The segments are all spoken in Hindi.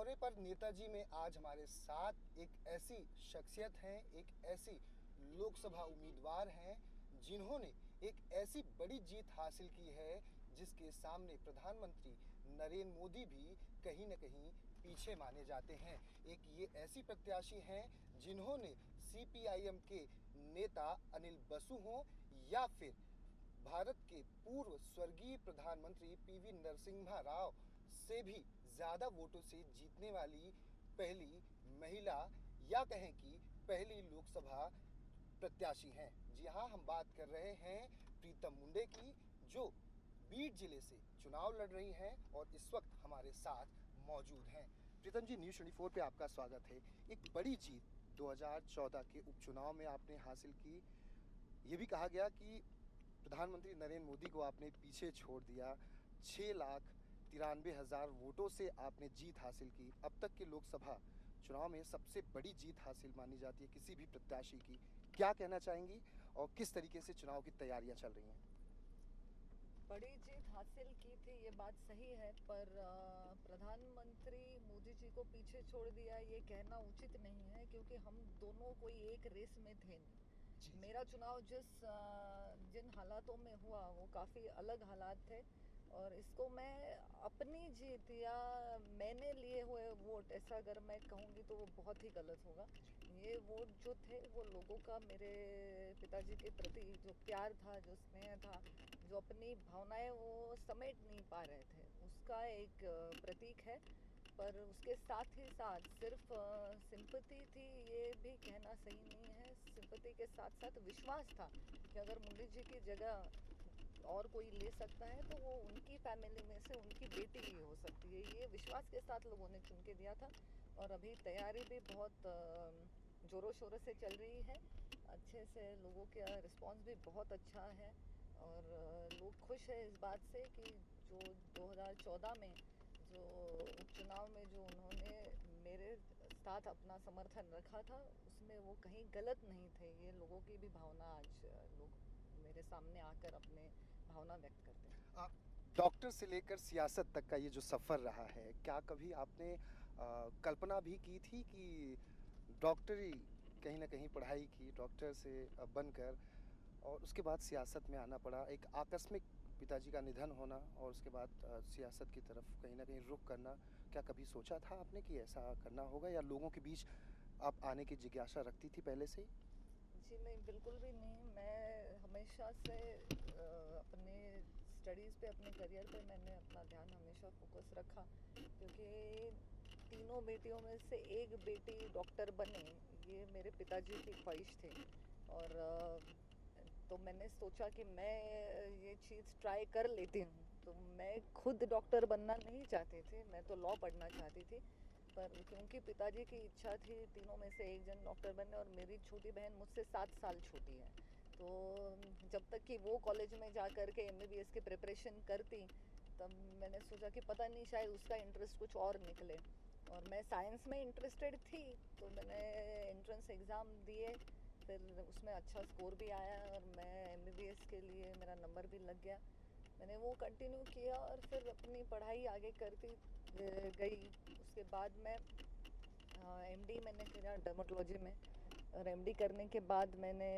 दौरे पर नेताजी में आज हमारे साथ एक ऐसी शख्सियत हैं, एक ऐसी लोकसभा उम्मीदवार हैं जिन्होंने एक ऐसी बड़ी जीत हासिल की है जिसके सामने प्रधानमंत्री नरेंद्र मोदी भी कहीं न कहीं पीछे माने जाते हैं। एक ये ऐसी प्रत्याशी हैं जिन्होंने सीपीआईएम के नेता अनिल बसु हों या फिर भारत के पूर्व स्वर्गीय प्रधानमंत्री पीवी नरसिम्हा राव से भी ज़्यादा वोटों से जीतने वाली पहली महिला या कहें कि पहली लोकसभा प्रत्याशी हैं। जी हाँ, हम बात कर रहे हैं प्रीतम मुंडे की, जो बीड जिले से चुनाव लड़ रही हैं और इस वक्त हमारे साथ मौजूद हैं। प्रीतम जी, न्यूज़ 24 पे आपका स्वागत है। एक बड़ी जीत 2014 के उपचुनाव में आपने हासिल की। ये भी कहा गया कि प्रधानमंत्री नरेंद्र मोदी को आपने पीछे छोड़ दिया। 6,93,000 वोटों से आपने जीत हासिल की। अब तक के लोकसभा चुनाव में सबसे बड़ी जीत हासिल मानी जाती है किसी भी प्रत्याशी की। क्या कहना चाहेंगी और किस तरीके से चुनाव की तैयारियां चल रही हैं? बड़ी जीत हासिल की थी, ये बात सही है, पर प्रधानमंत्री मोदी जी को पीछे छोड़ दिया ये कहना उचित नहीं है, क्योंकि हम दोनों कोई एक रेस में थे नहीं। मेरा चुनाव जिन हालातों में हुआ वो काफ़ी अलग हालात थे, और इसको मैं अपनी जीत या मैंने लिए हुए वोट ऐसा अगर मैं कहूँगी तो वो बहुत ही गलत होगा। ये वोट जो थे वो लोगों का मेरे पिताजी के प्रति जो प्यार था, जो स्नेह था, जो अपनी भावनाएं वो समेट नहीं पा रहे थे, उसका एक प्रतीक है। पर उसके साथ ही साथ सिर्फ सिंपैथी थी ये भी कहना सही नहीं है। सिंपैथी के साथ साथ विश्वास था कि अगर मुंडे जी की जगह और कोई ले सकता है तो वो उनकी फैमिली में से उनकी बेटी ही हो सकती है। ये विश्वास के साथ लोगों ने चुन के दिया था, और अभी तैयारी भी बहुत ज़ोरों शोरों से चल रही है। अच्छे से लोगों का रिस्पांस भी बहुत अच्छा है, और लोग खुश हैं इस बात से कि जो 2014 में जो उपचुनाव में जो उन्होंने मेरे साथ अपना समर्थन रखा था उसमें वो कहीं गलत नहीं थे। ये लोगों की भी भावना आज लोग मेरे सामने आकर अपने भावना व्यक्त करते हैं। डॉक्टर से लेकर सियासत तक का ये जो सफ़र रहा है, क्या कभी आपने कल्पना भी की थी कि डॉक्टरी कहीं न कहीं पढ़ाई की, डॉक्टर से बनकर और उसके बाद सियासत में आना पड़ा? एक आकस्मिक पिताजी का निधन होना और उसके बाद सियासत की तरफ कहीं न कहीं रुख करना, क्या कभी सोचा था आपने कि ऐसा करना होगा या लोगों के बीच आप आने की जिज्ञासा रखती थी पहले से ही? जी नहीं, बिल्कुल भी नहीं। मैं हमेशा से अपने स्टडीज़ पे, अपने करियर पे मैंने अपना ध्यान हमेशा फोकस रखा, क्योंकि तीनों बेटियों में से एक बेटी डॉक्टर बने, ये मेरे पिताजी की ख्वाहिश थी। और तो मैंने सोचा कि मैं ये चीज़ ट्राई कर लेती हूँ। तो मैं खुद डॉक्टर बनना नहीं चाहती थी, मैं तो लॉ पढ़ना चाहती थी। पर क्योंकि पिताजी की इच्छा थी तीनों में से एक जन डॉक्टर बनने, और मेरी छोटी बहन मुझसे 7 साल छोटी है, तो जब तक कि वो कॉलेज में जा कर के एमबीबीएस की प्रिपरेशन करती, तब मैंने सोचा कि पता नहीं शायद उसका इंटरेस्ट कुछ और निकले। और मैं साइंस में इंटरेस्टेड थी, तो मैंने एंट्रेंस एग्ज़ाम दिए, फिर उसमें अच्छा स्कोर भी आया और मैं एमबीबीएस के लिए मेरा नंबर भी लग गया। मैंने वो कंटिन्यू किया और फिर अपनी पढ़ाई आगे करती गई। उसके बाद मैं एमडी मैंने किया डर्मेटोलॉजी में, और एमडी करने के बाद मैंने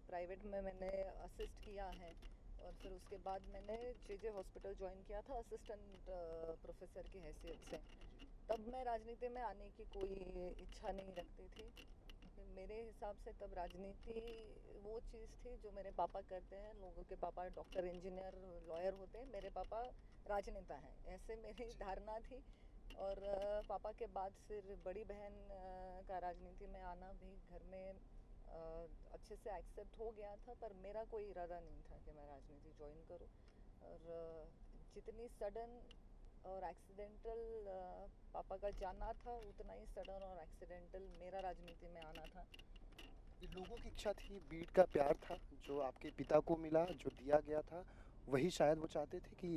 प्राइवेट में मैंने असिस्ट किया है, और फिर उसके बाद मैंने जेजे हॉस्पिटल ज्वाइन किया था असिस्टेंट प्रोफेसर की हैसियत से। तब मैं राजनीति में आने की कोई इच्छा नहीं रखती थी। मेरे हिसाब से तब राजनीति वो चीज़ थी जो मेरे पापा करते हैं। लोगों के पापा डॉक्टर, इंजीनियर, लॉयर होते हैं, मेरे पापा राजनेता हैं, ऐसे मेरी धारणा थी। और पापा के बाद फिर बड़ी बहन का राजनीति में आना भी घर में अच्छे से एक्सेप्ट हो गया था, पर मेरा कोई इरादा नहीं था कि मैं राजनीति ज्वाइन करूं। और जितनी सडन और एक्सीडेंटल पापा का जाना था, उतना ही सडन और एक्सीडेंटल मेरा राजनीति में आना था। ये लोगों की इच्छा थी, बीट का प्यार था, जो आपके पिता को मिला, जो दिया गया था, वही शायद वो चाहते थे कि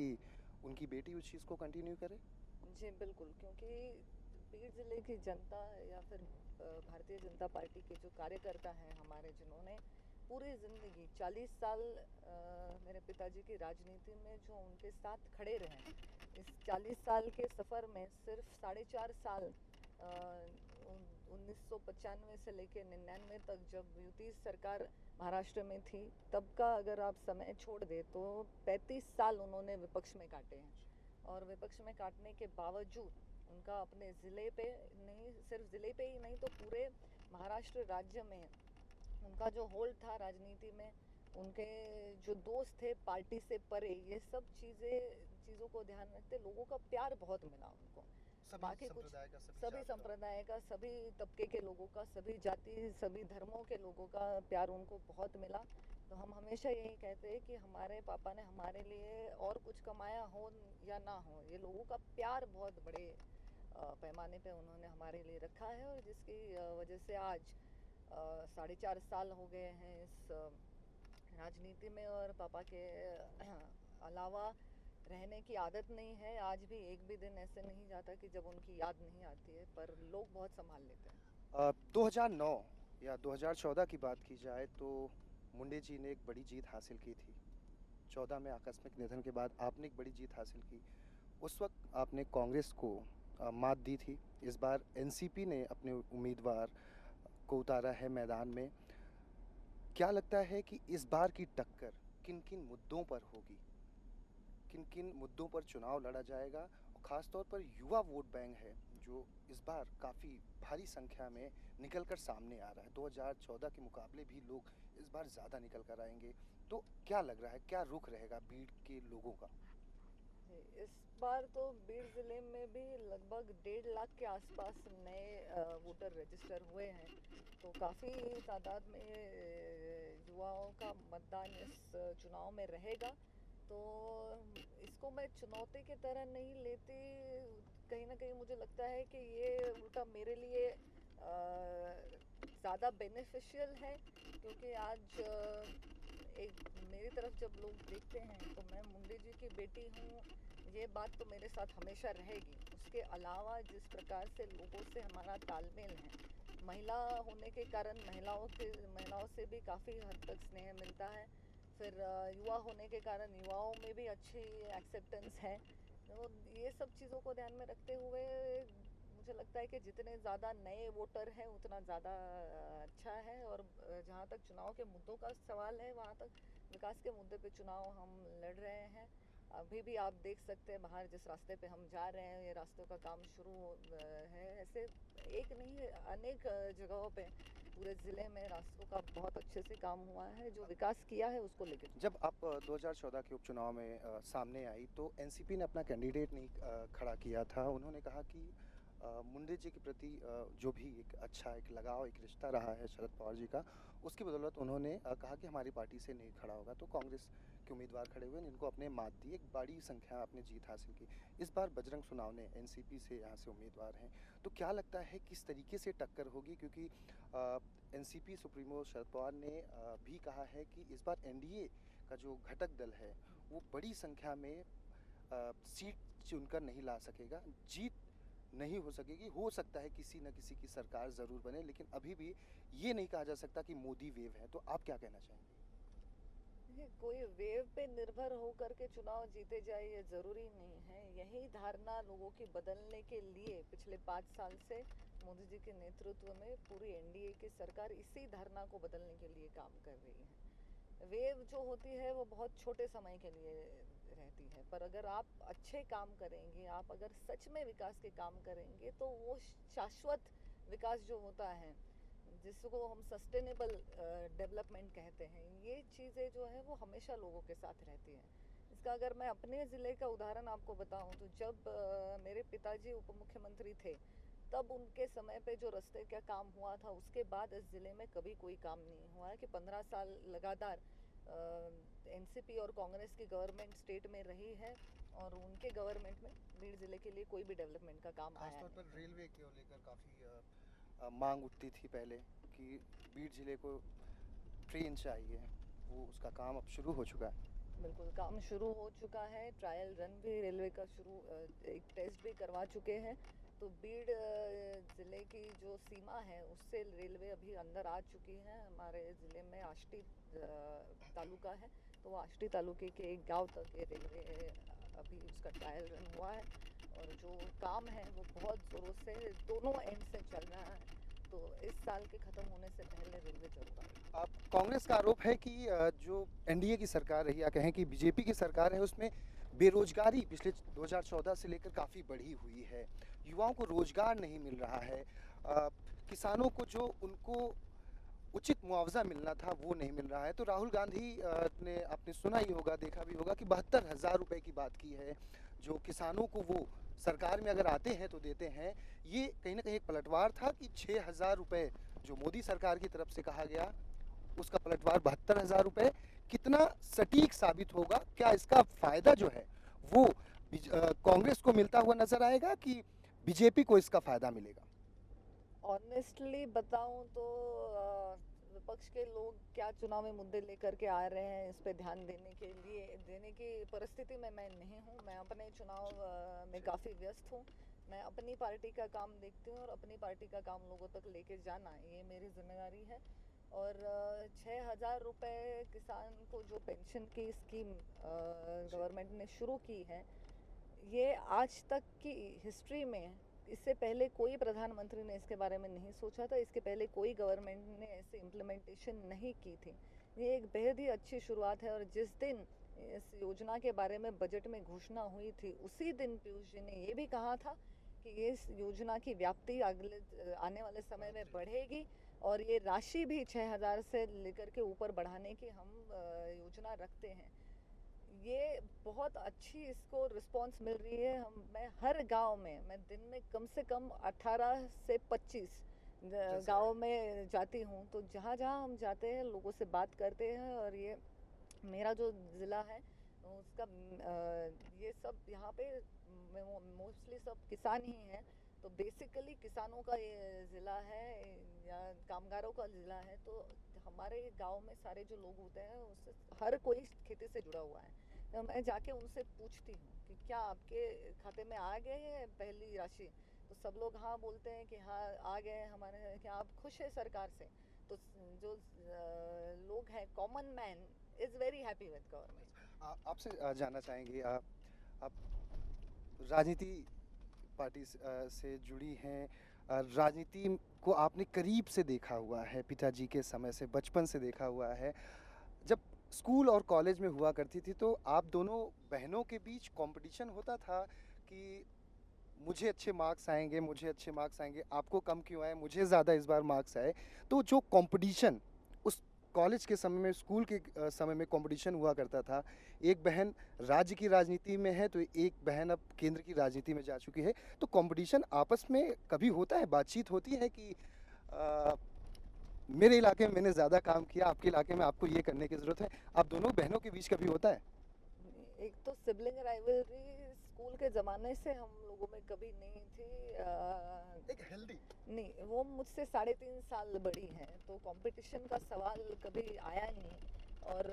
उनकी बेटी उस चीज़ को कंटिन्यू करे? जी बिल्कुल, क्योंकि बीड ज़िले की जनता या फिर भारतीय जनता पार्टी के जो कार्यकर्ता हैं हमारे, जिन्होंने पूरी ज़िंदगी 40 साल मेरे पिताजी की राजनीति में जो उनके साथ खड़े रहे, इस 40 साल के सफ़र में सिर्फ 4.5 साल 1995 से लेकर 99 तक जब यूपी सरकार महाराष्ट्र में थी, तब का अगर आप समय छोड़ दें तो 35 साल उन्होंने विपक्ष में काटे हैं। और विपक्ष में काटने के बावजूद उनका अपने ज़िले पे नहीं, सिर्फ ज़िले पे ही नहीं तो पूरे महाराष्ट्र राज्य में उनका जो होल्ड था राजनीति में, उनके जो दोस्त थे पार्टी से परे, ये सब चीज़ों को ध्यान रखते लोगों का प्यार बहुत मिला उनको। बाकी कुछ सभी संप्रदाय का, सभी तबके के लोगों का, सभी जाति, सभी धर्मों के लोगों का प्यार उनको बहुत मिला। तो हम हमेशा यही कहते हैं कि हमारे पापा ने हमारे लिए और कुछ कमाया हो या ना हो, ये लोगों का प्यार बहुत बड़े पैमाने पे उन्होंने हमारे लिए रखा है, और जिसकी वजह से आज 4.5 साल हो गए हैं इस राजनीति में, और पापा के अलावा रहने की आदत नहीं है। आज भी एक भी दिन ऐसे नहीं जाता कि जब उनकी याद नहीं आती है, पर लोग बहुत संभाल लेते हैं। 2009 या 2014 की बात की जाए तो मुंडे जी ने एक बड़ी जीत हासिल की थी। 14 में आकस्मिक निधन के बाद आपने एक बड़ी जीत हासिल की। उस वक्त आपने कांग्रेस को मात दी थी। इस बार एनसीपी ने अपने उम्मीदवार को उतारा है मैदान में। क्या लगता है कि इस बार की टक्कर किन किन मुद्दों पर होगी, किन किन मुद्दों पर चुनाव लड़ा जाएगा, और ख़ास तौर पर युवा वोट बैंक है जो इस बार काफ़ी भारी संख्या में निकल कर सामने आ रहा है। 2014 के मुकाबले भी लोग इस बार ज़्यादा निकल कर आएंगे, तो क्या लग रहा है, क्या रुख रहेगा बीड़ के लोगों का? इस बार तो बीड़ ज़िले में भी लगभग 1.5 लाख के आसपास नए वोटर रजिस्टर हुए हैं, तो काफ़ी तादाद में युवाओं का मतदान इस चुनाव में रहेगा। तो इसको मैं चुनौती की तरह नहीं लेती, कहीं ना कहीं मुझे लगता है कि ये उल्टा मेरे लिए ज़्यादा बेनिफिशियल है, क्योंकि आज एक मेरी तरफ जब लोग देखते हैं तो मैं मुंडे जी की बेटी हूँ, ये बात तो मेरे साथ हमेशा रहेगी। उसके अलावा जिस प्रकार से लोगों से हमारा तालमेल है, महिला होने के कारण महिलाओं से भी काफ़ी हद तक स्नेह मिलता है। फिर युवा होने के कारण युवाओं में भी अच्छी एक्सेप्टेंस है। तो ये सब चीज़ों को ध्यान में रखते हुए मुझे लगता है कि जितने ज़्यादा नए वोटर हैं उतना ज़्यादा अच्छा है। और जहाँ तक चुनाव के मुद्दों का सवाल है, वहाँ तक विकास के मुद्दे पे चुनाव हम लड़ रहे हैं। अभी भी आप देख सकते हैं बाहर जिस रास्ते पे हम जा रहे हैं, ये रास्तों का काम शुरू है। ऐसे एक नहीं, अनेक जगहों पे पूरे ज़िले में रास्तों का बहुत अच्छे से काम हुआ है। जो विकास किया है उसको लेकर जब आप 2014 के उपचुनाव में सामने आई तो एनसीपी ने अपना कैंडिडेट नहीं खड़ा किया था। उन्होंने कहा कि मुंडे जी के प्रति जो भी एक अच्छा एक लगाव, एक रिश्ता रहा है शरद पवार जी का, उसकी बदौलत उन्होंने कहा कि हमारी पार्टी से नहीं खड़ा होगा। तो कांग्रेस के उम्मीदवार खड़े हुए, जिनको अपने मात दी, एक बड़ी संख्या आपने जीत हासिल की। इस बार बजरंग सुनावने एनसीपी से यहाँ से उम्मीदवार हैं, तो क्या लगता है किस तरीके से टक्कर होगी? क्योंकि एनसीपी सुप्रीमो शरद पवार ने भी कहा है कि इस बार एनडीए का जो घटक दल है वो बड़ी संख्या में सीट चुनकर नहीं ला सकेगा, जीत नहीं हो सकेगी। हो सकता है किसी न किसी की सरकार ज़रूर बने, लेकिन अभी भी ये नहीं कहा जा सकता कि मोदी वेव है। तो आप क्या कहना चाहेंगे? कोई वेव पे निर्भर होकर के चुनाव जीते जाए ये ज़रूरी नहीं है। यही धारणा लोगों की बदलने के लिए पिछले 5 साल से मोदी जी के नेतृत्व में पूरी एनडीए की सरकार इसी धारणा को बदलने के लिए काम कर रही है। वेव जो होती है वो बहुत छोटे समय के लिए रहती है, पर अगर आप अच्छे काम करेंगे, आप अगर सच में विकास के काम करेंगे, तो वो शाश्वत विकास जो होता है, जिसको हम सस्टेनेबल डेवलपमेंट कहते हैं, ये चीज़ें जो है वो हमेशा लोगों के साथ रहती हैं। इसका अगर मैं अपने ज़िले का उदाहरण आपको बताऊं तो जब मेरे पिताजी उप मुख्यमंत्री थे, तब उनके समय पे जो रास्ते का काम हुआ था, उसके बाद इस ज़िले में कभी कोई काम नहीं हुआ है। कि 15 साल लगातार एनसीपी और कांग्रेस की गवर्नमेंट स्टेट में रही है, और उनके गवर्नमेंट में बीड़ ज़िले के लिए कोई भी डेवलपमेंट का काम आया खासतौर नहीं पर है। रेलवे को लेकर काफ़ी मांग उठती थी पहले कि बीड़ जिले को ट्रेन चाहिए, वो उसका काम अब शुरू हो चुका है। बिल्कुल काम शुरू हो चुका है। ट्रायल रन भी रेलवे का शुरू, एक टेस्ट भी करवा चुके हैं। तो बीड़ ज़िले की जो सीमा है उससे रेलवे अभी अंदर आ चुकी है। हमारे ज़िले में आष्टी तालुका है, तो वो आष्टी तालुके के एक गांव तक ये रेलवे अभी उसका ट्रायल रन हुआ है और जो काम है वो बहुत ज़ोरों से दोनों एंड से चल रहा है। तो इस साल के ख़त्म होने से पहले रेलवे जरूर आएगी। आप कांग्रेस का आरोप है कि जो एनडीए की सरकार है या कहें कि बीजेपी की सरकार है उसमें बेरोजगारी पिछले 2014 से लेकर काफ़ी बढ़ी हुई है, युवाओं को रोजगार नहीं मिल रहा है, किसानों को जो उनको उचित मुआवजा मिलना था वो नहीं मिल रहा है। तो राहुल गांधी ने आपने सुना ही होगा, देखा भी होगा कि 72,000 रुपए की बात की है जो किसानों को वो सरकार में अगर आते हैं तो देते हैं। ये कहीं ना कहीं एक पलटवार था कि 6,000 रुपए जो मोदी सरकार की तरफ से कहा गया उसका पलटवार 72,000 रुपए कितना सटीक साबित होगा? क्या इसका फायदा जो है वो कांग्रेस को मिलता हुआ नजर आएगा कि बीजेपी को इसका फायदा मिलेगा? ऑनेस्टली बताऊं तो विपक्ष के लोग क्या चुनावी मुद्दे लेकर के आ रहे हैं इस पे ध्यान देने की परिस्थिति में मैं नहीं हूं। मैं अपने चुनाव में काफ़ी व्यस्त हूं। मैं अपनी पार्टी का काम देखती हूँ और अपनी पार्टी का काम लोगों तक लेके जाना ये मेरी जिम्मेदारी है। और 6,000 रुपये किसान को जो पेंशन की स्कीम गवर्नमेंट ने शुरू की है, ये आज तक की हिस्ट्री में इससे पहले कोई प्रधानमंत्री ने इसके बारे में नहीं सोचा था, इसके पहले कोई गवर्नमेंट ने ऐसे इम्प्लीमेंटेशन नहीं की थी। ये एक बेहद ही अच्छी शुरुआत है और जिस दिन इस योजना के बारे में बजट में घोषणा हुई थी उसी दिन पीयूष जी ने ये भी कहा था कि इस योजना की व्याप्ति अगले आने वाले समय में बढ़ेगी और ये राशि भी 6,000 से लेकर के ऊपर बढ़ाने की हम योजना रखते हैं। ये बहुत अच्छी इसको रिस्पांस मिल रही है। मैं हर गांव में मैं दिन में कम से कम 18 से 25 गांव में जाती हूँ, तो जहाँ जहाँ हम जाते हैं लोगों से बात करते हैं और ये मेरा जो ज़िला है उसका ये सब यहाँ पे मोस्टली सब किसान ही हैं। तो बेसिकली किसानों का ये ज़िला है या कामगारों का ज़िला है। तो हमारे गांव में सारे जो लोग होते हैं उससे हर कोई खेती से जुड़ा हुआ है। तो मैं जाके उनसे पूछती हूँ कि क्या आपके खाते में आ गए है पहली राशि? तो सब लोग हाँ बोलते हैं कि हाँ आ गए हैं हमारे। क्या आप खुश है सरकार से? तो जो लोग हैं common man is very happy with government. आपसे जानना चाहेंगे, आप राजनीति पार्टी से जुड़ी हैं, राजनीति को आपने करीब से देखा हुआ है, पिताजी के समय से बचपन से देखा हुआ है। जब स्कूल और कॉलेज में हुआ करती थी तो आप दोनों बहनों के बीच कंपटीशन होता था कि मुझे अच्छे मार्क्स आएंगे, मुझे अच्छे मार्क्स आएंगे, आपको कम क्यों आए, मुझे ज़्यादा इस बार मार्क्स आए। तो जो कंपटीशन उस कॉलेज के समय में, स्कूल के समय में कंपटीशन हुआ करता था, एक बहन राज्य की राजनीति में है तो एक बहन अब केंद्र की राजनीति में जा चुकी है, तो कंपटीशन आपस में कभी होता है, बातचीत होती है कि अ, मेरे इलाके में मैंने ज़्यादा काम किया, आपके इलाके में आपको ये करने की ज़रूरत है, आप दोनों बहनों के बीच कभी होता है? एक तो सिबलिंग राइवलरी स्कूल के ज़माने से हम लोगों में कभी नहीं थी। एक हेल्दी। नहीं, वो मुझसे 3.5 साल बड़ी हैं तो कंपटीशन का सवाल कभी आया नहीं। और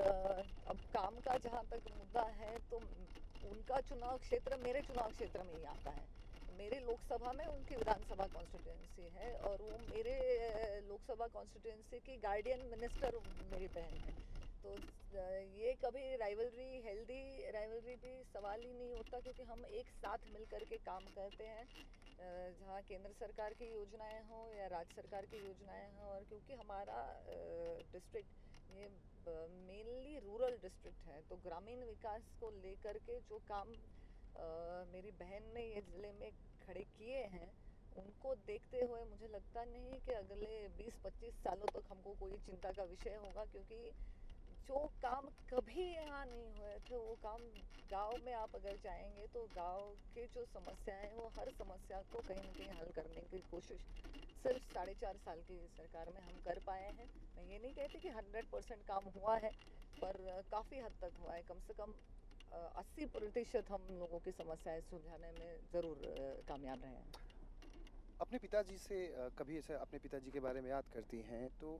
अब काम का जहाँ तक मुद्दा है तो उनका चुनाव क्षेत्र मेरे चुनाव क्षेत्र में ही आता है। मेरे लोकसभा में उनकी विधानसभा कॉन्स्टिट्यूंसी है और वो मेरे लोकसभा कॉन्स्टिट्यूंसी की गार्डियन मिनिस्टर मेरी बहन है। तो ये कभी राइवलरी हेल्दी राइवलरी भी सवाल ही नहीं होता क्योंकि हम एक साथ मिल कर के काम करते हैं। जहाँ केंद्र सरकार की योजनाएं हों या राज्य सरकार की योजनाएं हों, और क्योंकि हमारा डिस्ट्रिक्ट ये मेनली रूरल डिस्ट्रिक्ट है तो ग्रामीण विकास को लेकर के जो काम मेरी बहन ने ये ज़िले में खड़े किए हैं उनको देखते हुए मुझे लगता नहीं कि अगले 20-25 सालों तक हमको कोई चिंता का विषय होगा। क्योंकि जो काम कभी यहाँ नहीं हुए थे वो काम गांव में आप अगर जाएंगे तो गांव के जो समस्याएं हैं वो हर समस्या को कहीं ना कहीं हल करने की कोशिश सिर्फ 4.5 साल की सरकार में हम कर पाए हैं। मैं ये नहीं कहती कि 100% काम हुआ है, पर काफ़ी हद तक हुआ है। कम से कम 80% हम लोगों की समस्याएं सुलझाने में ज़रूर कामयाब रहे हैं। अपने पिताजी से कभी ऐसे अपने पिताजी के बारे में याद करती हैं तो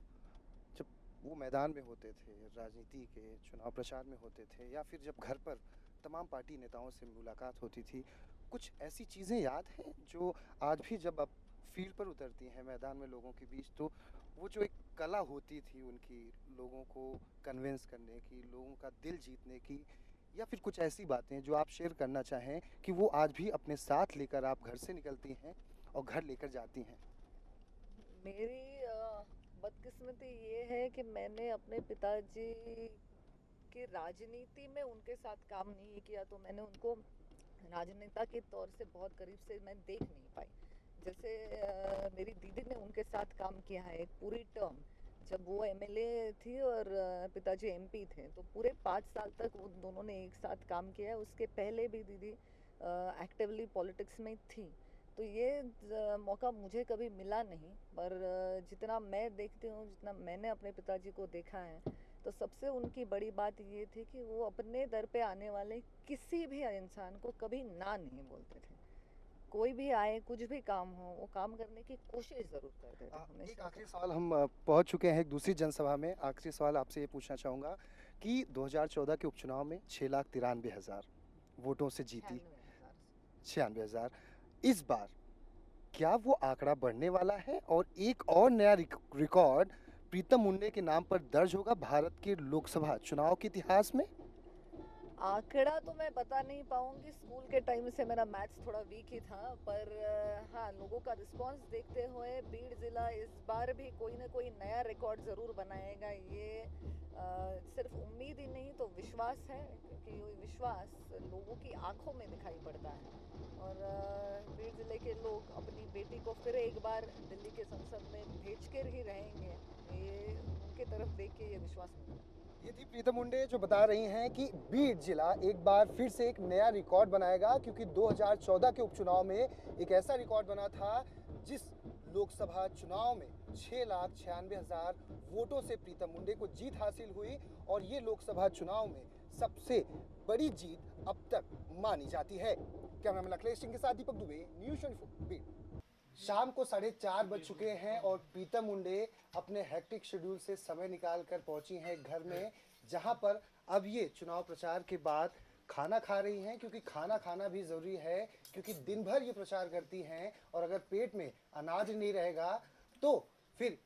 जब वो मैदान में होते थे, राजनीति के चुनाव प्रचार में होते थे, या फिर जब घर पर तमाम पार्टी नेताओं से मुलाकात होती थी, कुछ ऐसी चीज़ें याद हैं जो आज भी जब आप फील्ड पर उतरती हैं मैदान में लोगों के बीच, तो वो जो एक कला होती थी उनकी, लोगों को कन्विंस करने की, लोगों का दिल जीतने की, या फिर कुछ ऐसी बातें जो आप शेयर करना चाहें कि वो आज भी अपने साथ लेकर आप घर से निकलती हैं और घर लेकर जाती हैं? मेरी बदकिस्मती ये है कि मैंने अपने पिताजी की राजनीति में उनके साथ काम नहीं किया, तो मैंने उनको राजनेता के तौर से बहुत करीब से मैं देख नहीं पाई। जैसे मेरी दीदी ने उनके साथ काम किया है एक पूरी टर्म, जब वो एमएलए थी और पिताजी एमपी थे, तो पूरे 5 साल तक उन दोनों ने एक साथ काम किया है। उसके पहले भी दीदी एक्टिवली पॉलिटिक्स में थी। तो ये मौका मुझे कभी मिला नहीं, पर जितना मैं देखती हूँ, जितना मैंने अपने पिताजी को देखा है, तो सबसे उनकी बड़ी बात ये थी कि वो अपने दर पे आने वाले किसी भी इंसान को कभी ना नहीं बोलते थे। कोई भी आए, कुछ भी काम हो, वो काम करने की कोशिश ज़रूर करते थे एक हमेशा। आखिरी सवाल, हम पहुंच चुके हैं एक दूसरी जनसभा में। आखिरी सवाल आपसे ये पूछना चाहूँगा कि 2014 के उपचुनाव में 6,93,000 वोटों से जीती, 96,000। 96,000। इस बार क्या वो आंकड़ा बढ़ने वाला है और एक और नया रिकॉर्ड प्रीतम मुंडे के नाम पर दर्ज होगा भारत के लोकसभा चुनाव के इतिहास में? आंकड़ा तो मैं बता नहीं पाऊंगी, स्कूल के टाइम से मेरा मैथ्स थोड़ा वीक ही था, पर हाँ, लोगों का रिस्पांस देखते हुए बीड़ ज़िला इस बार भी कोई ना कोई नया रिकॉर्ड ज़रूर बनाएगा। ये सिर्फ उम्मीद ही नहीं तो विश्वास है, क्योंकि ये विश्वास लोगों की आंखों में दिखाई पड़ता है। और बीड़ ज़िले के लोग अपनी बेटी को फिर एक बार दिल्ली के संसद में भेज कर ही रहेंगे, ये उनके तरफ देख के ये विश्वास मिलता है। ये थी प्रीतम मुंडे जो बता रही हैं कि बीड जिला एक बार फिर से एक नया रिकॉर्ड बनाएगा, क्योंकि 2014 के उपचुनाव में एक ऐसा रिकॉर्ड बना था जिस लोकसभा चुनाव में 6,96,000 वोटों से प्रीतम मुंडे को जीत हासिल हुई, और ये लोकसभा चुनाव में सबसे बड़ी जीत अब तक मानी जाती है। कैमरामैन अखिलेश सिंह के साथ दीपक दुबे, न्यूज़ 24 बीड। शाम को 4:30 बज चुके हैं और प्रीतम मुंडे अपने हेक्टिक शेड्यूल से समय निकाल कर पहुंची हैं घर में, जहां पर अब ये चुनाव प्रचार के बाद खाना खा रही हैं, क्योंकि खाना खाना भी ज़रूरी है, क्योंकि दिन भर ये प्रचार करती हैं और अगर पेट में अनाज नहीं रहेगा तो फिर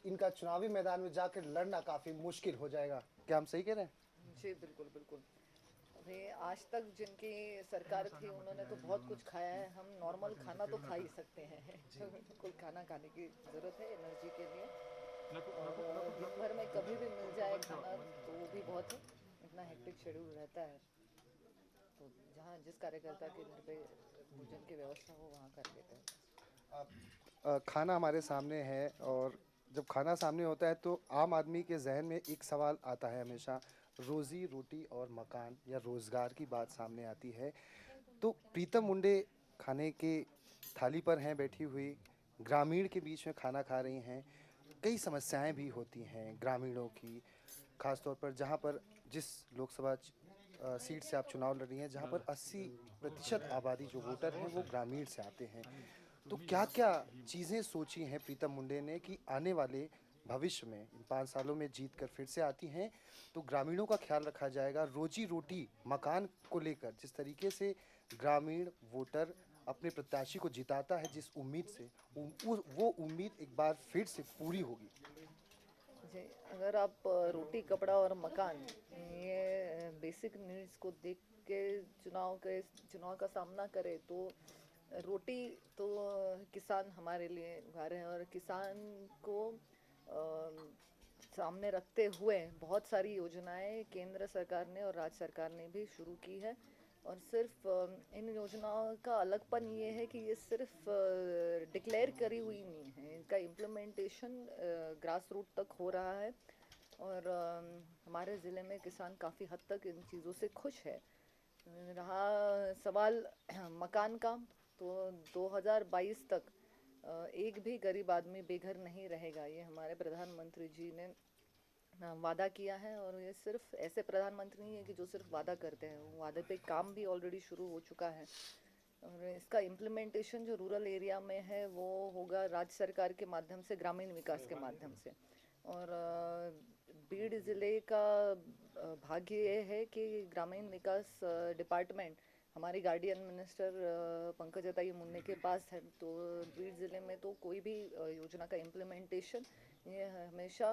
इनका चुनावी मैदान में जाकर लड़ना काफ़ी मुश्किल हो जाएगा। क्या हम सही कह रहे हैं? जी बिल्कुल बिल्कुल। अभी आज तक जिनकी सरकार थी उन्होंने तो बहुत कुछ खाया है, हम नॉर्मल खाना तो खा ही सकते हैं। तो बिल्कुल खाना खाने की ज़रूरत है एनर्जी के लिए, और दिन भर में कभी भी मिल जाए खाना तो वो भी बहुत है। इतना हेक्टिक शेड्यूल रहता है, तो जहाँ जिस कार्यकर्ता के घर पे भोजन की व्यवस्था हो वहाँ कर लेते हैं। खाना हमारे सामने है, और जब खाना सामने होता है तो आम आदमी के जहन में एक सवाल आता है हमेशा, रोजी रोटी और मकान या रोजगार की बात सामने आती है। तो प्रीतम मुंडे खाने के थाली पर हैं बैठी हुई, ग्रामीण के बीच में खाना खा रही हैं। कई समस्याएं भी होती हैं ग्रामीणों की, खासतौर पर जहां पर जिस लोकसभा सीट से आप चुनाव लड़ रही हैं, जहां पर 80% आबादी जो वोटर हैं वो ग्रामीण से आते हैं। तो क्या क्या चीज़ें सोची हैं प्रीतम मुंडे ने कि आने वाले भविष्य में इन 5 सालों में जीत कर फिर से आती हैं तो ग्रामीणों का ख्याल रखा जाएगा, रोजी रोटी मकान को लेकर जिस तरीके से ग्रामीण वोटर अपने प्रत्याशी को जिताता है जिस उम्मीद से, वो उम्मीद एक बार फिर से पूरी होगी। जी, अगर आप रोटी कपड़ा और मकान, ये बेसिक नीड्स को देख के चुनाव का सामना करें, तो रोटी तो किसान हमारे लिए उगा रहे हैं, और किसान को अ, सामने रखते हुए बहुत सारी योजनाएं केंद्र सरकार ने और राज्य सरकार ने भी शुरू की है। और सिर्फ इन योजनाओं का अलगपन ये है कि ये सिर्फ डिक्लेयर करी हुई नहीं है, इनका इम्प्लीमेंटेशन ग्रास रूट तक हो रहा है। और हमारे ज़िले में किसान काफ़ी हद तक इन चीज़ों से खुश है। रहा सवाल मकान का, तो 2022 तक एक भी गरीब आदमी बेघर नहीं रहेगा, ये हमारे प्रधानमंत्री जी ने वादा किया है। और ये सिर्फ ऐसे प्रधानमंत्री नहीं है कि जो सिर्फ वादा करते हैं, वो वादे पे काम भी ऑलरेडी शुरू हो चुका है। और इसका इम्प्लीमेंटेशन जो रूरल एरिया में है वो होगा राज्य सरकार के माध्यम से, ग्रामीण विकास के माध्यम से। और बीड़ ज़िले का भाग्य ये है कि ग्रामीण विकास डिपार्टमेंट हमारी गार्डियन मिनिस्टर पंकजाताई मुंडे के पास है, तो बीड ज़िले में तो कोई भी योजना का इम्प्लीमेंटेशन ये हमेशा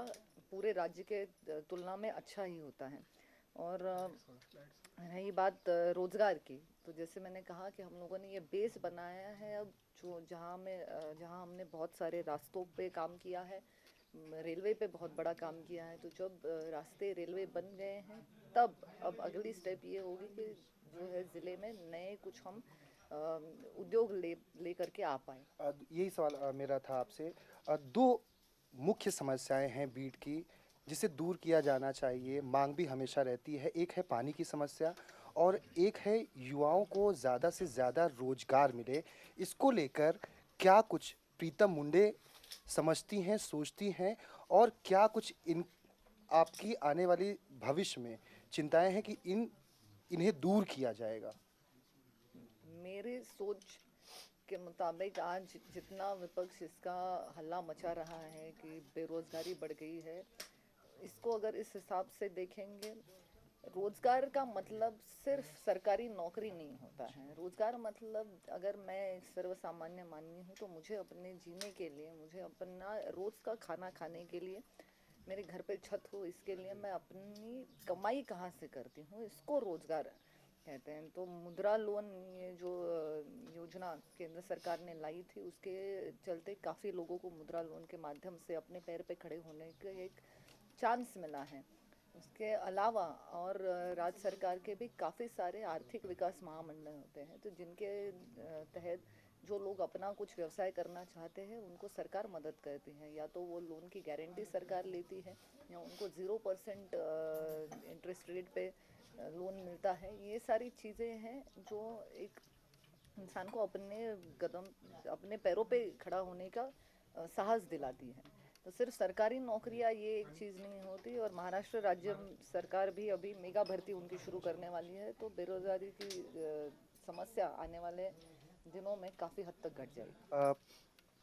पूरे राज्य के तुलना में अच्छा ही होता है। और रही बात रोज़गार की, तो जैसे मैंने कहा कि हम लोगों ने ये बेस बनाया है अब, जो जहाँ हमने बहुत सारे रास्तों पे काम किया है, रेलवे पे बहुत बड़ा काम किया है। तो जब रास्ते रेलवे बन गए हैं, तब अब अगली स्टेप ये होगी कि जो है ज़िले में नए कुछ हम अ, उद्योग ले करके आ पाए। यही सवाल मेरा था आपसे। दो मुख्य समस्याएं हैं बीड की जिसे दूर किया जाना चाहिए, मांग भी हमेशा रहती है। एक है पानी की समस्या और एक है युवाओं को ज़्यादा से ज़्यादा रोजगार मिले। इसको लेकर क्या कुछ प्रीतम मुंडे समझती हैं, सोचती हैं, और क्या कुछ इन आपकी आने वाली भविष्य में चिंताएं हैं कि इन्हें दूर किया जाएगा? मेरी सोच के मुताबिक आज जितना विपक्ष इसका हल्ला मचा रहा है कि बेरोजगारी बढ़ गई है, इसको अगर इस हिसाब से देखेंगे, रोजगार का मतलब सिर्फ सरकारी नौकरी नहीं होता है। रोजगार मतलब, अगर मैं एक सर्वसामान्य माननी हूँ, तो मुझे अपने जीने के लिए, मुझे अपना रोज का खाना खाने के लिए, मेरे घर पे छत हो, इसके लिए मैं अपनी कमाई कहाँ से करती हूँ, इसको रोजगार कहते हैं। तो मुद्रा लोन, ये जो योजना केंद्र सरकार ने लाई थी, उसके चलते काफ़ी लोगों को मुद्रा लोन के माध्यम से अपने पैर पे खड़े होने का एक चांस मिला है। उसके अलावा और राज्य सरकार के भी काफ़ी सारे आर्थिक विकास महामंडल होते हैं, तो जिनके तहत जो लोग अपना कुछ व्यवसाय करना चाहते हैं, उनको सरकार मदद करती है। या तो वो लोन की गारंटी सरकार लेती है, या उनको 0% इंटरेस्ट रेट पे लोन मिलता है। ये सारी चीज़ें हैं जो एक इंसान को अपने पैरों पे खड़ा होने का साहस दिलाती है। तो सिर्फ सरकारी नौकरियां ये एक चीज़ नहीं होती। और महाराष्ट्र राज्य सरकार भी अभी मेगा भर्ती उनकी शुरू करने वाली है, तो बेरोजगारी की समस्या आने वाले दिनों में काफ़ी हद तक घट जाएगी। अ,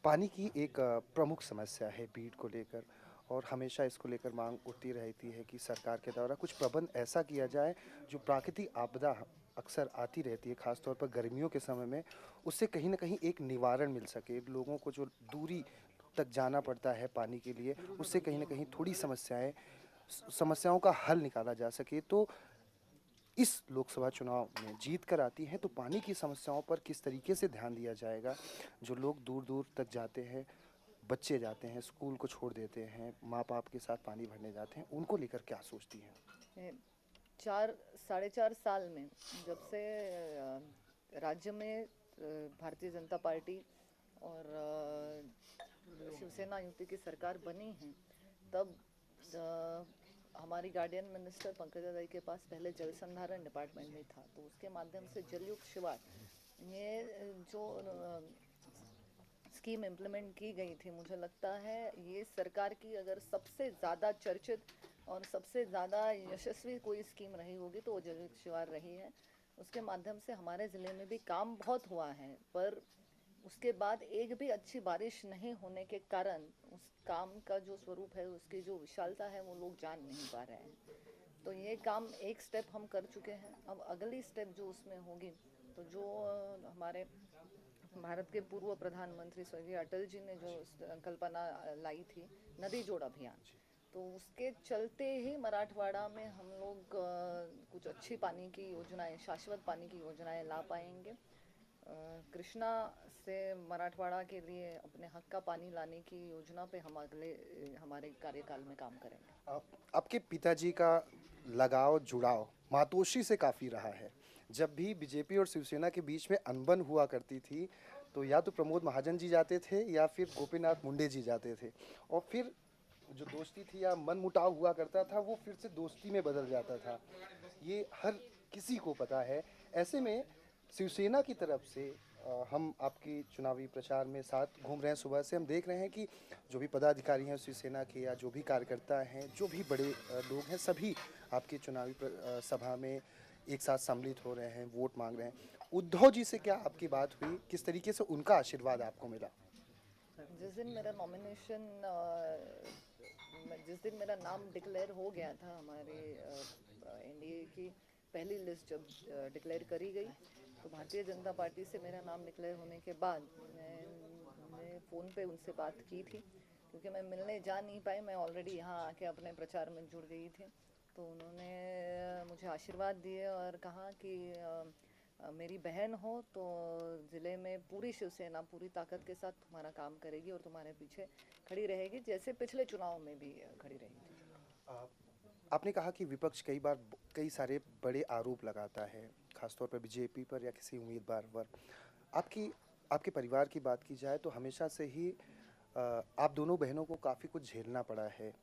पानी की एक प्रमुख समस्या है बीड को लेकर, और हमेशा इसको लेकर मांग उठती रहती है कि सरकार के द्वारा कुछ प्रबंध ऐसा किया जाए जो प्राकृतिक आपदा अक्सर आती रहती है, खासतौर पर गर्मियों के समय में, उससे कहीं ना कहीं एक निवारण मिल सके। लोगों को जो दूरी तक जाना पड़ता है पानी के लिए, उससे कहीं ना कहीं थोड़ी समस्याओं का हल निकाला जा सके। तो इस लोकसभा चुनाव में जीत कर आती हैं, तो पानी की समस्याओं पर किस तरीके से ध्यान दिया जाएगा? जो लोग दूर दूर तक जाते हैं, बच्चे जाते हैं, स्कूल को छोड़ देते हैं, माँ बाप के साथ पानी भरने जाते हैं, उनको लेकर क्या सोचती हैं? 4 साढ़े 4 साल में जब से राज्य में भारतीय जनता पार्टी और शिवसेना युति की सरकार बनी है, तब हमारी गार्डियन मिनिस्टर पंकजा दाई के पास पहले जल संधारण डिपार्टमेंट में था, तो उसके माध्यम से जलयुक्त शिवार, ये जो स्कीम इम्प्लीमेंट की गई थी, मुझे लगता है ये सरकार की अगर सबसे ज़्यादा चर्चित और सबसे ज़्यादा यशस्वी कोई स्कीम रही होगी, तो वो जलयुक्त शिवार रही है। उसके माध्यम से हमारे ज़िले में भी काम बहुत हुआ है, पर उसके बाद एक भी अच्छी बारिश नहीं होने के कारण उस काम का जो स्वरूप है, उसकी जो विशालता है, वो लोग जान नहीं पा रहे हैं। तो ये काम एक स्टेप हम कर चुके हैं। अब अगली स्टेप जो उसमें होगी, तो जो हमारे भारत के पूर्व प्रधानमंत्री स्वर्गीय अटल जी ने जो कल्पना लाई थी, नदी जोड़ अभियान, तो उसके चलते ही मराठवाड़ा में हम लोग कुछ अच्छी पानी की योजनाएं, शाश्वत पानी की योजनाएं ला पाएंगे। कृष्णा से मराठवाड़ा के लिए अपने हक का पानी लाने की योजना पे हम हमारे कार्यकाल में काम करेंगे। आपके पिताजी का लगाव, जुड़ाव मातोश्री से काफ़ी रहा है। जब भी बीजेपी और शिवसेना के बीच में अनबन हुआ करती थी, तो या तो प्रमोद महाजन जी जाते थे या फिर गोपीनाथ मुंडे जी जाते थे, और फिर जो दोस्ती थी या मनमुटाव हुआ करता था, वो फिर से दोस्ती में बदल जाता था। ये हर किसी को पता है। ऐसे में शिवसेना की तरफ से हम आपकी चुनावी प्रचार में साथ घूम रहे हैं, सुबह से हम देख रहे हैं कि जो भी पदाधिकारी हैं शिवसेना के, या जो भी कार्यकर्ता हैं, जो भी बड़े लोग हैं, सभी आपकी चुनावी सभा में एक साथ सम्मिलित हो रहे हैं, वोट मांग रहे हैं। उद्धव जी से क्या आपकी बात हुई? किस तरीके से उनका आशीर्वाद आपको मिला? जिस दिन मेरा नॉमिनेशन जिस दिन मेरा नाम डिक्लेयर हो गया था हमारे एनडीए की पहली लिस्ट जब डिक्लेयर करी गई तो भारतीय जनता पार्टी से मेरा नाम डिक्लेयर होने के बाद मैंने फ़ोन पे उनसे बात की थी, क्योंकि मैं मिलने जा नहीं पाई, मैं ऑलरेडी यहाँ आके अपने प्रचार में जुड़ गई थी। तो उन्होंने मुझे आशीर्वाद दिए और कहा कि मेरी बहन हो तो ज़िले में पूरी शिवसेना पूरी ताकत के साथ तुम्हारा काम करेगी और तुम्हारे पीछे खड़ी रहेगी, जैसे पिछले चुनाव में भी खड़ी रही थी। आपने कहा कि विपक्ष कई बार कई सारे बड़े आरोप लगाता है, खासतौर पर बीजेपी पर या किसी उम्मीदवार पर। आपके परिवार की बात की जाए तो हमेशा से ही आप दोनों बहनों को काफ़ी कुछ झेलना पड़ा है।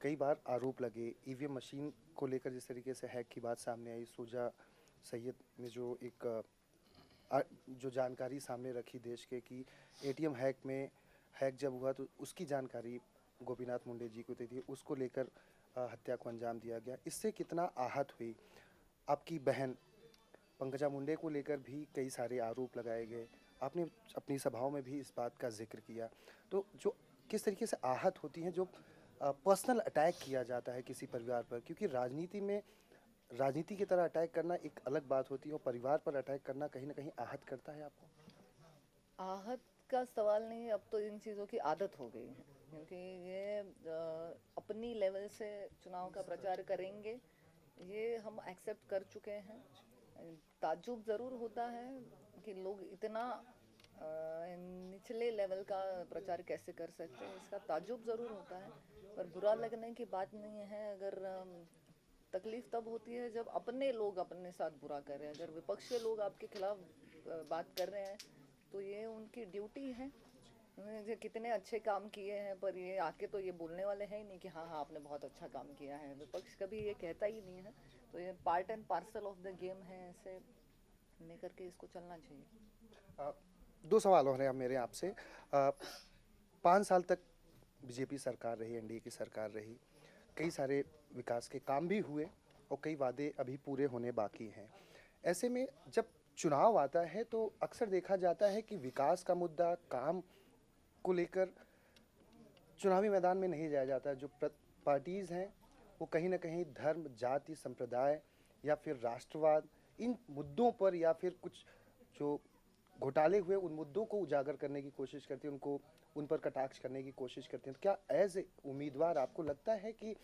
कई बार आरोप लगे ईवीएम मशीन को लेकर, जिस तरीके से हैक की बात सामने आई, सोजा सैयद ने जो जो जानकारी सामने रखी देश के कि एटीएम हैक जब हुआ तो उसकी जानकारी गोपीनाथ मुंडे जी को दी थी, उसको लेकर हत्या को अंजाम दिया गया। इससे कितना आहत हुई आपकी बहन पंकजा मुंडे को लेकर भी कई सारे आरोप लगाए गए, आपने अपनी सभाओं में भी इस बात का जिक्र किया। तो जो किस तरीके से आहत होती हैं, जो पर्सनल अटैक किया जाता है किसी परिवार पर, क्योंकि राजनीति की तरह अटैक करना एक अलग बात होती है और परिवार पर अटैक करना कहीं ना कहीं आहत करता है आपको। आहत का सवाल नहीं, अब तो इन चीज़ों की आदत हो गई है, क्योंकि ये अपनी लेवल से चुनाव का प्रचार करेंगे, ये हम एक्सेप्ट कर चुके हैं। ताज्जुब ज़रूर होता है कि लोग इतना निचले लेवल का प्रचार कैसे कर सकते हैं, इसका ताज्जुब ज़रूर होता है, पर बुरा लगने की बात नहीं है। अगर तकलीफ़ तब होती है जब अपने लोग अपने साथ बुरा कर रहे हैं। अगर विपक्ष के लोग आपके खिलाफ बात कर रहे हैं तो ये उनकी ड्यूटी है। उन्होंने कितने अच्छे काम किए हैं, पर ये आके तो ये बोलने वाले हैं ही नहीं कि हाँ हाँ आपने बहुत अच्छा काम किया है। विपक्ष कभी ये कहता ही नहीं है। तो ये part and parcel of the game है, ऐसे लेकर के इसको चलना चाहिए। 2 सवाल और हैं अब मेरे आपसे। 5 साल तक बीजेपी सरकार रही, एनडीए की सरकार रही, कई सारे विकास के काम भी हुए और कई वादे अभी पूरे होने बाकी हैं। ऐसे में जब चुनाव आता है तो अक्सर देखा जाता है कि विकास का मुद्दा, काम को लेकर चुनावी मैदान में नहीं जाया जाता। जो पार्टीज़ हैं वो कहीं ना कहीं धर्म, जाति, संप्रदाय या फिर राष्ट्रवाद, इन मुद्दों पर या फिर कुछ जो घोटाले हुए उन मुद्दों को उजागर करने की कोशिश करती हैं, उन पर कटाक्ष करने की कोशिश करती हैं। तो क्या एज ए उम्मीदवार आपको लगता है कि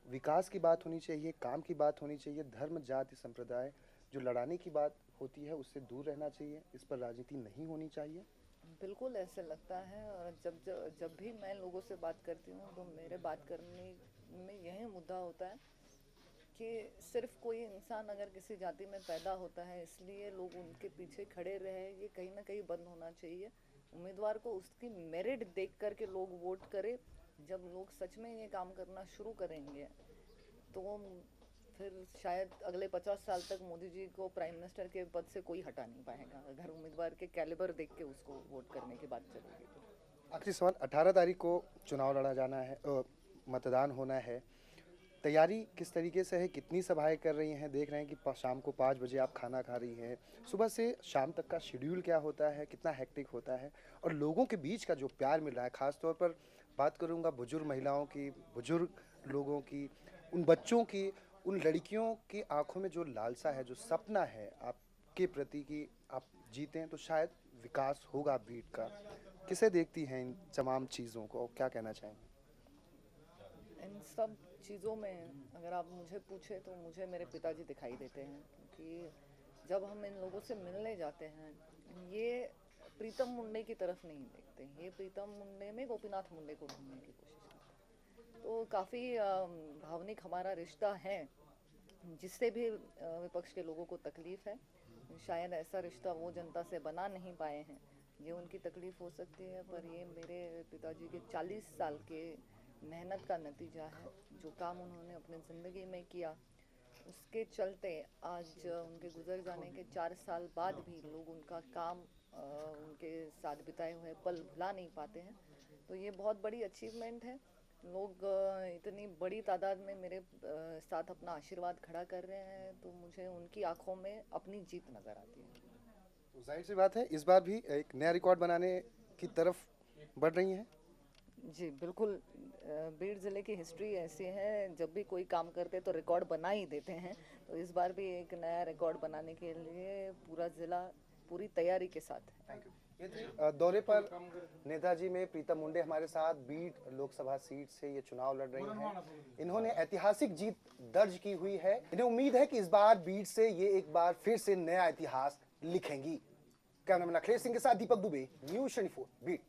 विकास की बात होनी चाहिए, काम की बात होनी चाहिए, धर्म, जाति, संप्रदाय जो लड़ाने की बात होती है उससे दूर रहना चाहिए, इस पर राजनीति नहीं होनी चाहिए? बिल्कुल ऐसे लगता है, और जब भी मैं लोगों से बात करती हूँ तो मेरे बात करने में यही मुद्दा होता है कि सिर्फ कोई इंसान अगर किसी जाति में पैदा होता है इसलिए लोग उनके पीछे खड़े रहे, ये कहीं ना कहीं बंद होना चाहिए। उम्मीदवार को उसकी मेरिट देख कर के लोग वोट करें। जब लोग सच में ये काम करना शुरू करेंगे तो फिर शायद अगले 50 साल तक मोदी जी को प्राइम मिनिस्टर के पद से कोई हटा नहीं पाएगा, अगर उम्मीदवार के कैलिबर देख के उसको वोट करने की बात चलेगी तो। आखिरी सवाल, 18 तारीख को चुनाव लड़ा जाना है, मतदान होना है, तैयारी किस तरीके से है, कितनी सभाएं कर रही हैं? देख रहे हैं कि शाम को 5 बजे आप खाना खा रही हैं, सुबह से शाम तक का शेड्यूल क्या होता है, कितना हेक्टिक होता है, और लोगों के बीच का जो प्यार मिल रहा है, ख़ासतौर पर बात करूँगा बुजुर्ग महिलाओं की, बुजुर्ग लोगों की, उन बच्चों की, उन लड़कियों की आंखों में जो लालसा है, जो सपना है आपके प्रति कि आप जीतें तो शायद विकास होगा बीट का, किसे देखती हैं इन तमाम चीज़ों को, क्या कहना चाहेंगे? इन सब चीज़ों में अगर आप मुझे पूछे तो मुझे मेरे पिताजी दिखाई देते हैं, क्योंकि जब हम इन लोगों से मिलने जाते हैं ये प्रीतम मुंडे की तरफ नहीं देखते, ये प्रीतम मुंडे में गोपीनाथ मुंडे को ढूंढने की कोशिश करते हैं। तो काफ़ी भावनिक हमारा रिश्ता है, जिससे भी विपक्ष के लोगों को तकलीफ़ है। शायद ऐसा रिश्ता वो जनता से बना नहीं पाए हैं, ये उनकी तकलीफ़ हो सकती है, पर ये मेरे पिताजी के 40 साल के मेहनत का नतीजा है। जो काम उन्होंने अपनी ज़िंदगी में किया उसके चलते आज उनके गुजर जाने के 4 साल बाद भी लोग उनका काम, उनके साथ बिताए हुए पल भुला नहीं पाते हैं। तो ये बहुत बड़ी अचीवमेंट है। लोग इतनी बड़ी तादाद में मेरे साथ अपना आशीर्वाद खड़ा कर रहे हैं तो मुझे उनकी आंखों में अपनी जीत नज़र आती है। तो जाहिर सी बात है इस बार भी एक नया रिकॉर्ड बनाने की तरफ बढ़ रही हैं। जी बिल्कुल। बीड़ ज़िले की हिस्ट्री ऐसी है, जब भी कोई काम करते तो रिकॉर्ड बना ही देते हैं। तो इस बार भी एक नया रिकॉर्ड बनाने के लिए पूरा ज़िला पूरी तैयारी के साथ है। Thank you. ये थी दौरे पर नेताजी में प्रीतम मुंडे हमारे साथ बीड लोकसभा सीट से ये चुनाव लड़ रही हैं। इन्होंने ऐतिहासिक जीत दर्ज की हुई है। इन्हें उम्मीद है कि इस बार बीड से ये एक बार फिर से नया इतिहास लिखेंगी। कैमरामैन अखिलेश सिंह के साथ दीपक दुबे, न्यूज़ 24 बीड।